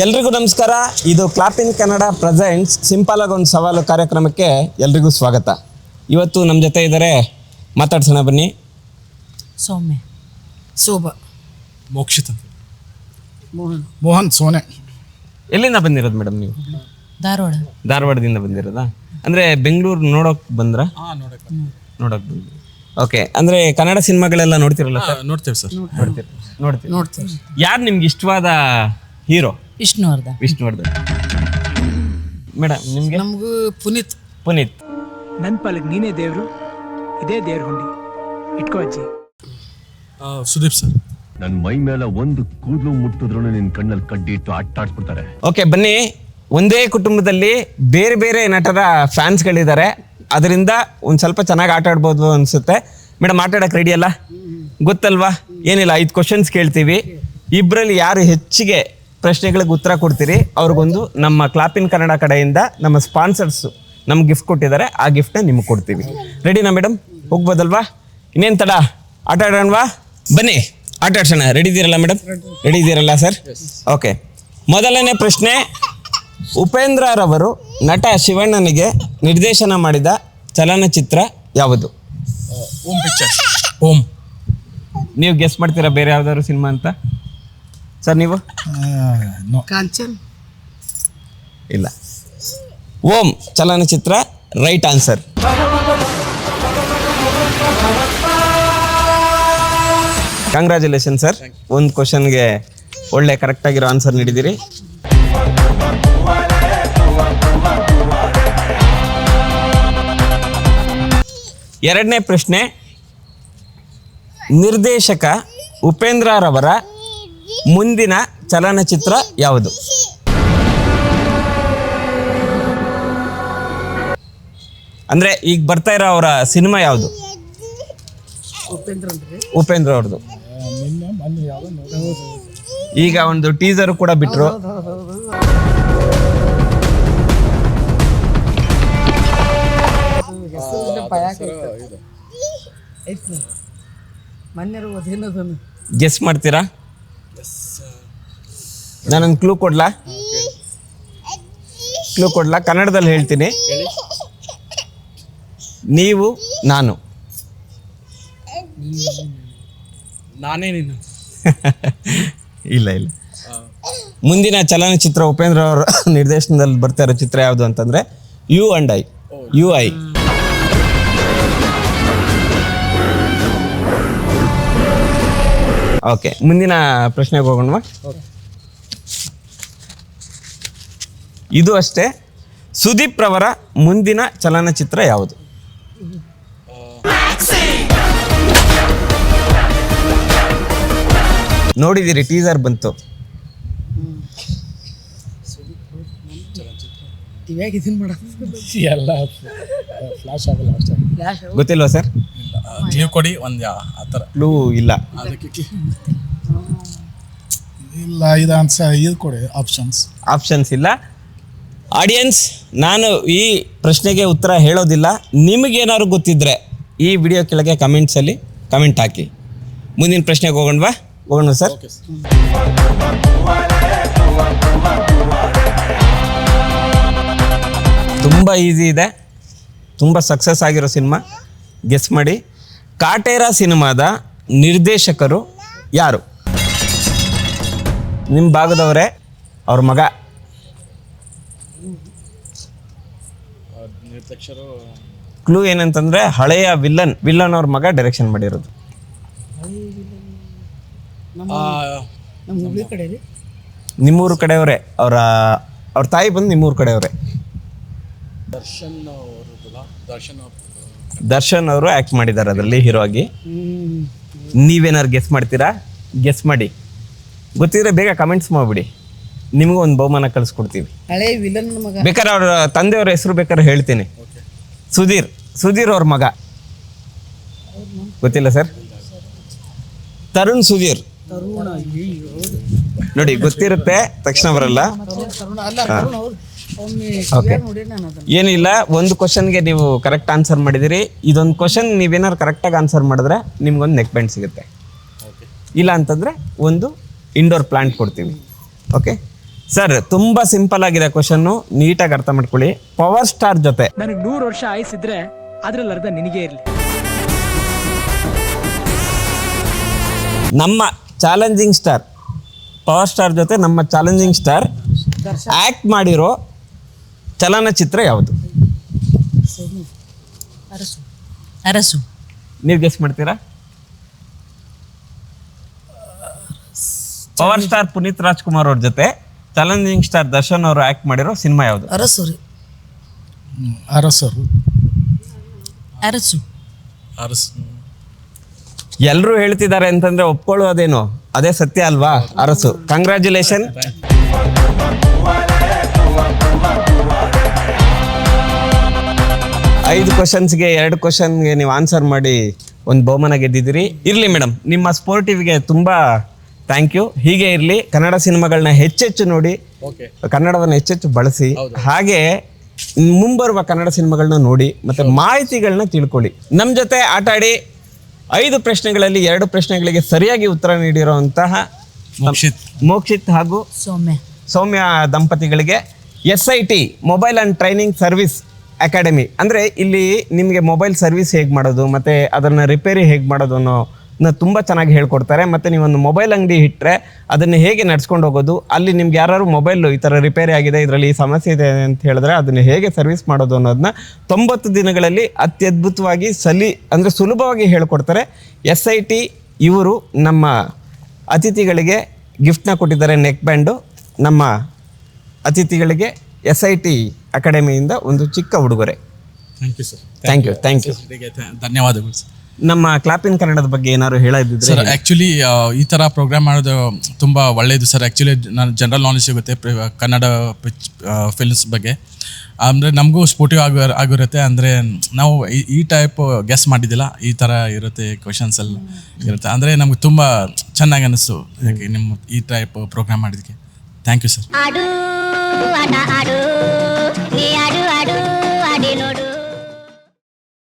ಎಲ್ರಿಗೂ ನಮಸ್ಕಾರ. ಇದು ಕ್ಲಾಪ್ ಇನ್ ಕನ್ನಡ ಪ್ರೆಸೆಂಟ್ಸ್ ಸಿಂಪಲ್ ಆಗಿ ಒಂದು ಸವಾಲು ಕಾರ್ಯಕ್ರಮಕ್ಕೆ ಎಲ್ರಿಗೂ ಸ್ವಾಗತ. ಇವತ್ತು ನಮ್ಮ ಜೊತೆ ಇದ್ದಾರೆ, ಮಾತಾಡ್ಸೋಣ ಬನ್ನಿ. ಸೌಮ್ಯ, ಶೋಭಾ, ಮೋಕ್ಷಿತ್, ಮೋಹನ್, ಸೋನೆ. ಎಲ್ಲಿಂದ ಬಂದಿರೋದು ಮೇಡಮ್ ನೀವು? ಧಾರವಾಡದಿಂದ ಬಂದಿರೋದಾ? ಅಂದರೆ ಬೆಂಗಳೂರು ನೋಡೋಕೆ ಬಂದ್ರಾ? ನೋಡೋಕೆ ಬಂದ್ರಿ. ಓಕೆ, ಅಂದರೆ ಕನ್ನಡ ಸಿನಿಮಾಗಳೆಲ್ಲ ನೋಡ್ತಿರಲ್ಲ ಸರ್? ನೋಡ್ತೇವೆ ಸರ್. ನೋಡ್ತೀವಿ. ಯಾರು ನಿಮ್ಗೆ ಇಷ್ಟವಾದ ಹೀರೋ? ವಿಷ್ಣುವರ್ಧನ್. ಮೇಡಮ್ ನಿಮಗೆ? ನಮಗೂ ಪುನೀತ್. ನನ್ನ ಪಾಲಿಗೆ ನೀನೇ ದೇವರು, ಇದೇ ದೇವ್ರ ಹುಂಡಿ ಇಟ್ಕೋ ಅಜ್ಜಿ. ಸುದೀಪ್ ಸರ್. ನನ್ನ ಮೈ ಮೇಲೆ ಒಂದು ಕೂದಲು ಮುಟ್ಟಿದ್ರು ನಿನ್ನ ಕಣ್ಣಲ್ಲಿ ಕಡ್ಡಿ ಇಟ್ಟು ಆಟಾಡ್ಸ್ಬಿಡ್ತಾರೆ. ಓಕೆ, ಬನ್ನಿ. ಒಂದೇ ಕುಟುಂಬದಲ್ಲಿ ಬೇರೆ ಬೇರೆ ನಟರ ಫ್ಯಾನ್ಸ್ಗಳಿದ್ದಾರೆ, ಅದರಿಂದ ಒಂದು ಸ್ವಲ್ಪ ಚೆನ್ನಾಗಿ ಆಟ ಆಡ್ಬೋದು ಅನಿಸುತ್ತೆ. ಮೇಡಮ್, ಆಟ ಆಡೋಕೆ ರೆಡಿ ಅಲ್ಲ? ಗೊತ್ತಲ್ವಾ? ಏನಿಲ್ಲ, 5 ಕ್ವಶನ್ಸ್ ಕೇಳ್ತೀವಿ. ಇಬ್ಬರಲ್ಲಿ ಯಾರು ಹೆಚ್ಚಿಗೆ ಪ್ರಶ್ನೆಗಳಿಗೆ ಉತ್ತರ ಕೊಡ್ತೀರಿ ಅವ್ರಿಗೊಂದು ನಮ್ಮ ಕ್ಲಾಪ್ ಇನ್ ಕನ್ನಡ ಕಡೆಯಿಂದ ನಮ್ಮ ಸ್ಪಾನ್ಸರ್ಸು ನಮ್ಗೆ ಗಿಫ್ಟ್ ಕೊಟ್ಟಿದ್ದಾರೆ. ಆ ಗಿಫ್ಟ್ನ ನಿಮಗೆ ಕೊಡ್ತೀವಿ. ರೆಡಿನಾ ಮೇಡಮ್? ಹೋಗ್ಬೋದಲ್ವಾ? ಇನ್ನೇನು ತಡ, ಆಟ ಆಡೋಣವಾ? ಬನ್ನಿ ಆಟ ಆಡ್ಸೋಣ. ರೆಡಿ ಇದ್ದೀರಲ್ಲ ಮೇಡಮ್? ರೆಡಿ ಇದ್ದೀರಲ್ಲ ಸರ್? ಓಕೆ, ಮೊದಲನೇ ಪ್ರಶ್ನೆ. ಉಪೇಂದ್ರರವರು ನಟ ಶಿವಣ್ಣನಿಗೆ ನಿರ್ದೇಶನ ಮಾಡಿದ ಚಲನಚಿತ್ರ ಯಾವುದು? ಓಂ ಪಿಕ್ಚರ್ಸ್. ಓಂ. ನೀವು ಗೆಸ್ ಮಾಡ್ತೀರಾ ಬೇರೆ ಯಾವ್ದಾದ್ರು ಸಿನಿಮಾ ಅಂತ? ಸರ್ ನೀವು? ಕಾಂಚನ್ ಇಲ್ಲ, ಓಂ ಚಲನಚಿತ್ರ ರೈಟ್ ಆನ್ಸರ್. ಕಂಗ್ರ್ಯಾಚುಲೇಷನ್ ಸರ್, ಒಂದು ಕ್ವಶನ್ಗೆ ಒಳ್ಳೆ ಕರೆಕ್ಟಾಗಿರೋ ಆನ್ಸರ್ ನೀಡಿದ್ದೀರಿ. ಎರಡನೇ ಪ್ರಶ್ನೆ. ನಿರ್ದೇಶಕ ಉಪೇಂದ್ರರವರ ಮುಂದಿನ ಚಲನಚಿತ್ರ ಯಾವುದು? ಅಂದ್ರೆ ಈಗ ಬರ್ತಾ ಇರೋ ಅವರ ಸಿನಿಮಾ ಯಾವುದು? ಉಪೇಂದ್ರ ಅವ್ರದ್ದು. ಈಗ ಒಂದು ಟೀಸರ್ ಕೂಡ ಬಿಟ್ರು. ಗೆಸ್ ಮಾಡ್ತೀರಾ? ನಾನೊಂದು ಕ್ಲೂ ಕೊಡ್ಲಾ? ಕನ್ನಡದಲ್ಲಿ ಹೇಳ್ತೀನಿ. ನೀವು ನಾನು. ನಾನೇ ನೀನು. ಇಲ್ಲ. ಮುಂದಿನ ಚಲನಚಿತ್ರ ಉಪೇಂದ್ರ ಅವರ ನಿರ್ದೇಶನದಲ್ಲಿ ಬರ್ತಾ ಇರೋ ಚಿತ್ರ ಯಾವುದು ಅಂತಂದ್ರೆ U and I. UI. Okay, ಮುಂದಿನ ಪ್ರಶ್ನೆಗೆ ಹೋಗೋಣ. ಇದು ಅಷ್ಟೇ. ಸುದೀಪ್ ರವರ ಮುಂದಿನ ಚಲನಚಿತ್ರ ಯಾವುದು? ನೋಡಿದಿರಿ, ಟೀಸರ್ ಬಂತು. ಗೊತ್ತಿಲ್ವಾ ಸರ್? ಕ್ಲೂ ಕೊಡಿ ಒಂದು. ಆ ಥರ ಕ್ಲೂ ಇಲ್ಲ. ಇಲ್ಲ, ಇದು ಆನ್ಸರ್. ಇದು ಕೊಡಿ ಆಪ್ಷನ್ಸ್ ಇಲ್ಲ. ಆಡಿಯನ್ಸ್, ನಾನು ಈ ಪ್ರಶ್ನೆಗೆ ಉತ್ತರ ಹೇಳೋದಿಲ್ಲ. ನಿಮಗೇನಾದ್ರು ಗೊತ್ತಿದ್ರೆ ಈ ವಿಡಿಯೋ ಕೆಳಗೆ ಕಮೆಂಟ್ಸಲ್ಲಿ ಕಮೆಂಟ್ ಹಾಕಿ. ಮುಂದಿನ ಪ್ರಶ್ನೆಗೆ ಹೋಗೋಣ ಸರ್. ತುಂಬ ಈಸಿ ಇದೆ, ತುಂಬ ಸಕ್ಸಸ್ ಆಗಿರೋ ಸಿನಿಮಾ. ಗೆಸ್ ಮಾಡಿ. ಕಾಟೇರ ಸಿನಿಮಾದ ನಿರ್ದೇಶಕರು ಯಾರು? ನಿಮ್ಮ ಭಾಗದವರೇ, ಅವ್ರ ಮಗ. ಕ್ಲೂ ಏನಂತಂದ್ರೆ ಹಳೆಯ ವಿಲ್ಲನ್ ಅವ್ರ ಮಗ ಡೈರೆಕ್ಷನ್ ಮಾಡಿರೋದು. ನಿಮ್ಮೂರು ಕಡೆಯವರೇ. ಅವ್ರ ತಾಯಿ ಬಂದು ನಿಮ್ಮೂರು ಕಡೆಯವರೇ. ದರ್ಶನ್ ಅವರು ಆಕ್ಟ್ ಮಾಡಿದ್ದಾರೆ ಅದರಲ್ಲಿ ಹೀರೋ ಆಗಿ. ನೀವೇನಾದ್ರು ಗೆಸ್ ಮಾಡ್ತೀರಾ? ಗೆಸ್ ಮಾಡಿ. ಗೊತ್ತಿದ್ರೆ ಬೇಗ ಕಮೆಂಟ್ಸ್ ಮಾಡ್ಬಿಡಿ, ನಿಮಗೂ ಒಂದು ಬಹುಮಾನ ಕಳಿಸ್ಕೊಡ್ತೀವಿ. ಬೇಕಾದ್ರೆ ಅವ್ರ ತಂದೆಯವ್ರ ಹೆಸರು ಬೇಕಾದ್ರೆ ಹೇಳ್ತೀನಿ. ಸುಧೀರ್ ಅವ್ರ ಮಗ. ಗೊತ್ತಿಲ್ಲ ಸರ್? ತರುಣ್ ಸುಧೀರ್. ನೋಡಿ, ಗೊತ್ತಿರುತ್ತೆ ತಕ್ಷಣ ಬರಲ್ಲ. ಓಕೆ, ಏನಿಲ್ಲ. ಒಂದು ಕ್ವಶನ್ಗೆ ನೀವು ಕರೆಕ್ಟ್ ಆನ್ಸರ್ ಮಾಡಿದಿರಿ. ಇದೊಂದು ಕ್ವಶನ್ ನೀವೇನಾದ್ರು ಕರೆಕ್ಟಾಗಿ ಆನ್ಸರ್ ಮಾಡಿದ್ರೆ ನಿಮ್ಗೊಂದು ನೆಕ್ ಬ್ಯಾಂಡ್ ಸಿಗುತ್ತೆ. ಇಲ್ಲ ಅಂತಂದರೆ ಒಂದು ಇಂಡೋರ್ ಪ್ಲಾಂಟ್ ಕೊಡ್ತೀವಿ. ಓಕೆ, ಸರ್ ತುಂಬಾ ಸಿಂಪಲ್ ಆಗಿದೆ ಕ್ವಶನ್, ನೀಟಾಗಿ ಅರ್ಥ ಮಾಡ್ಕೊಳ್ಳಿ. ಪವರ್ ಸ್ಟಾರ್ ಜೊತೆ ನನಗೆ 100 ವರ್ಷ ಆಯಸ್ಸಿದ್ರೆ ಅದ್ರಲ್ಲಿ ಅರ್ಧ ನಿನಗೆ ಇರಲಿ. ನಮ್ಮ ಚಾಲೆಂಜಿಂಗ್ ಸ್ಟಾರ್ ಪವರ್ ಸ್ಟಾರ್ ಜೊತೆ ನಮ್ಮ ಚಾಲೆಂಜಿಂಗ್ ಸ್ಟಾರ್ ಆಕ್ಟ್ ಮಾಡಿರೋ ಚಲನಚಿತ್ರ ಯಾವುದು? ಅರಸು ಅರಸು ನೀವು ಗೆಸ್ ಮಾಡ್ತೀರಾ? ಪವರ್ ಸ್ಟಾರ್ ಪುನೀತ್ ರಾಜ್ಕುಮಾರ್ ಅವ್ರ ಜೊತೆ ಚಾಲೆಂಜಿಂಗ್ ಸ್ಟಾರ್ ದರ್ಶನ್ ಅವರು ಆಕ್ಟ್ ಮಾಡಿರೋ ಸಿನಿಮಾ ಯಾವುದು? ಅರಸು ರೀ ಅರಸರು. ಅರಸು ಅರಸು. ಎಲ್ಲರೂ ಹೇಳ್ತಿದ್ದಾರೆ ಅಂತಂದ್ರೆ ಒಪ್ಕೊಳ್ಳೋದೇನು, ಅದೇ ಸತ್ಯ ಅಲ್ವಾ? ಅರಸು. ಕಂಗ್ರ್ಯಾಚುಲೇಷನ್. ಐದು ಕ್ವಶನ್ಸ್ಗೆ 2 ಕ್ವಶನ್ಗೆ ನೀವು ಆನ್ಸರ್ ಮಾಡಿ ಒಂದು ಬಹುಮಾನ ಗೆದ್ದಿದ್ದೀರಿ. ಇರಲಿ ಮೇಡಮ್, ನಿಮ್ಮ ಸ್ಪೋರ್ಟಿವ್ಗೆ ತುಂಬಾ ಥ್ಯಾಂಕ್ ಯು. ಹೀಗೆ ಇರಲಿ. ಕನ್ನಡ ಸಿನಿಮಾಗಳನ್ನ ಹೆಚ್ಚೆಚ್ಚು ನೋಡಿ, ಕನ್ನಡವನ್ನು ಹೆಚ್ಚೆಚ್ಚು ಬಳಸಿ, ಹಾಗೆ ಮುಂಬರುವ ಕನ್ನಡ ಸಿನಿಮಾಗಳನ್ನ ನೋಡಿ ಮತ್ತೆ ಮಾಹಿತಿಗಳನ್ನ ತಿಳ್ಕೊಳ್ಳಿ. ನಮ್ಮ ಜೊತೆ ಆಟ ಆಡಿ 5 ಪ್ರಶ್ನೆಗಳಲ್ಲಿ 2 ಪ್ರಶ್ನೆಗಳಿಗೆ ಸರಿಯಾಗಿ ಉತ್ತರ ನೀಡಿರುವಂತಹ ಮೋಕ್ಷಿತ್ ಹಾಗೂ ಸೌಮ್ಯ ದಂಪತಿಗಳಿಗೆ SIT mobile and training service academy, ಅಂದರೆ ಇಲ್ಲಿ ನಿಮಗೆ ಮೊಬೈಲ್ ಸರ್ವಿಸ್ ಹೇಗೆ ಮಾಡೋದು ಮತ್ತು ಅದನ್ನು ರಿಪೇರಿ ಹೇಗೆ ಮಾಡೋದು ಅನ್ನೋದನ್ನ ತುಂಬ ಚೆನ್ನಾಗಿ ಹೇಳ್ಕೊಡ್ತಾರೆ. ಮತ್ತು ನೀವೊಂದು ಮೊಬೈಲ್ ಅಂಗಡಿ ಇಟ್ಟರೆ ಅದನ್ನು ಹೇಗೆ ನಡ್ಸ್ಕೊಂಡು ಹೋಗೋದು, ಅಲ್ಲಿ ನಿಮ್ಗೆ ಯಾರು ಮೊಬೈಲು ಈ ಥರ ರಿಪೇರಿ ಆಗಿದೆ, ಇದರಲ್ಲಿ ಈ ಸಮಸ್ಯೆ ಇದೆ ಅಂತ ಹೇಳಿದ್ರೆ ಅದನ್ನು ಹೇಗೆ ಸರ್ವಿಸ್ ಮಾಡೋದು ಅನ್ನೋದನ್ನ 90 ದಿನಗಳಲ್ಲಿ ಅತ್ಯದ್ಭುತವಾಗಿ ಅಂದರೆ ಸುಲಭವಾಗಿ ಹೇಳ್ಕೊಡ್ತಾರೆ. SIT ಇವರು ನಮ್ಮ ಅತಿಥಿಗಳಿಗೆ ಗಿಫ್ಟ್ನ ಕೊಟ್ಟಿದ್ದಾರೆ, ನೆಕ್ ಬ್ಯಾಂಡು. ನಮ್ಮ ಅತಿಥಿಗಳಿಗೆ SIT ಅಕಾಡೆಮಿಯಿಂದ ಒಂದು ಚಿಕ್ಕ ಉಡುಗೊರೆ. Thank you sir. Thank you. ಧನ್ಯವಾದಗಳು ಸರ್. ನಮ್ಮ ಕ್ಲಾಪ್ ಇನ್ ಕನ್ನಡದ ಬಗ್ಗೆ ಏನಾದ್ರು ಹೇಳೋದಿದ್ರೆ? ಸರ್ ಆ್ಯಕ್ಚುಲಿ ಈ ಥರ ಪ್ರೋಗ್ರಾಮ್ ಮಾಡೋದು ತುಂಬ ಒಳ್ಳೆಯದು ಸರ್. ಆ್ಯಕ್ಚುಲಿ ನಾನು ಜನರಲ್ ನಾಲೆಜ್ ಸಿಗುತ್ತೆ ಕನ್ನಡ ಫಿಲ್ಮ್ಸ್ ಬಗ್ಗೆ. ಅಂದರೆ ನಮಗೂ ಸ್ಪೋರ್ಟಿವ್ ಆಗಿರುತ್ತೆ. ಅಂದರೆ ನಾವು ಈ ಟೈಪ್ ಗೆಸ್ ಮಾಡಿದ್ದಿಲ್ಲ, ಈ ಥರ ಇರುತ್ತೆ ಕ್ವೆಶನ್ಸ್ ಎಲ್ಲ ಇರುತ್ತೆ. ಅಂದರೆ ನಮ್ಗೆ ತುಂಬ ಚೆನ್ನಾಗಿ ಅನ್ನಿಸ್ತು ನಿಮ್ಮ ಈ ಟೈಪ್ ಪ್ರೋಗ್ರಾಮ್ ಮಾಡಿದ್ದಕ್ಕೆ. Thank you sir.